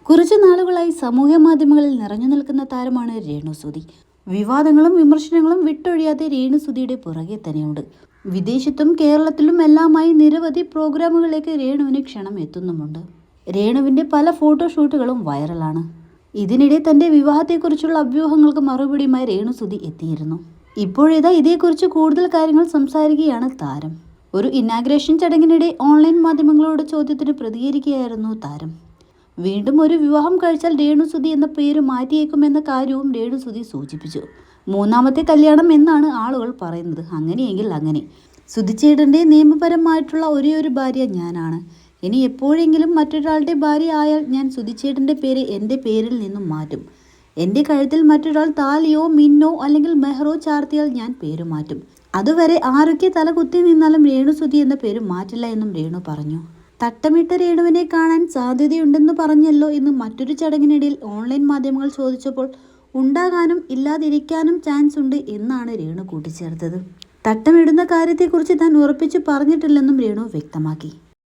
കുറച്ചു നാളുകളായി സമൂഹ മാധ്യമങ്ങളിൽ നിറഞ്ഞു നിൽക്കുന്ന താരമാണ് രേണുസുതി. വിവാദങ്ങളും വിമർശനങ്ങളും വിട്ടൊഴിയാതെ രേണുസുതിയുടെ പുറകെ തന്നെയുണ്ട്. വിദേശത്തും കേരളത്തിലും എല്ലാമായി നിരവധി പ്രോഗ്രാമുകളിലേക്ക് രേണുവിന് ക്ഷണം എത്തുന്നുമുണ്ട്. രേണുവിൻ്റെ പല ഫോട്ടോഷൂട്ടുകളും വൈറലാണ്. ഇതിനിടെ തൻ്റെ വിവാഹത്തെക്കുറിച്ചുള്ള അഭ്യൂഹങ്ങൾക്ക് മറുപടിയുമായി രേണുസുതി എത്തിയിരുന്നു. ഇപ്പോഴിതാ ഇതേക്കുറിച്ച് കൂടുതൽ കാര്യങ്ങൾ സംസാരിക്കുകയാണ് താരം. ഒരു ഇനാഗ്രേഷൻ ചടങ്ങിനിടെ ഓൺലൈൻ മാധ്യമങ്ങളോട് ചോദ്യത്തിന് പ്രതികരിക്കുകയായിരുന്നു താരം. വീണ്ടും ഒരു വിവാഹം കഴിച്ചാൽ രേണുസുതി എന്ന പേര് മാറ്റിയേക്കുമെന്ന കാര്യവും രേണുസുതി സൂചിപ്പിച്ചു. മൂന്നാമത്തെ കല്യാണം എന്നാണ് ആളുകൾ പറയുന്നത്. അങ്ങനെയെങ്കിൽ അങ്ങനെ. സുധിച്ചേട്ടൻ്റെ നിയമപരമായിട്ടുള്ള ഒരേയൊരു ഭാര്യ ഞാനാണ്. ഇനി എപ്പോഴെങ്കിലും മറ്റൊരാളുടെ ഭാര്യ ആയാൽ ഞാൻ സുധിച്ചേട്ടൻ്റെ പേര് എൻ്റെ പേരിൽ നിന്നും മാറ്റും. എൻ്റെ കഴുത്തിൽ മറ്റൊരാൾ താലിയോ മിന്നോ അല്ലെങ്കിൽ മെഹറോ ചാർത്തിയാൽ ഞാൻ പേര് മാറ്റും. അതുവരെ ആരൊക്കെ തലകുത്തി നിന്നാലും രേണുസുതി എന്ന പേര് മാറ്റില്ല എന്നും രേണു പറഞ്ഞു. തട്ടമിട്ട രേണുവിനെ കാണാൻ സാധ്യതയുണ്ടെന്ന് പറഞ്ഞല്ലോ എന്ന് മറ്റൊരു ചടങ്ങിനിടയിൽ ഓൺലൈൻ മാധ്യമങ്ങൾ ചോദിച്ചപ്പോൾ ഉണ്ടാകാനും ഇല്ലാതിരിക്കാനും ചാൻസ് ഉണ്ട് എന്നാണ് രേണു കൂട്ടിച്ചേർത്തത്. തട്ടമിടുന്ന കാര്യത്തെക്കുറിച്ച് താൻ ഉറപ്പിച്ചു പറഞ്ഞിട്ടില്ലെന്നും രേണു വ്യക്തമാക്കി.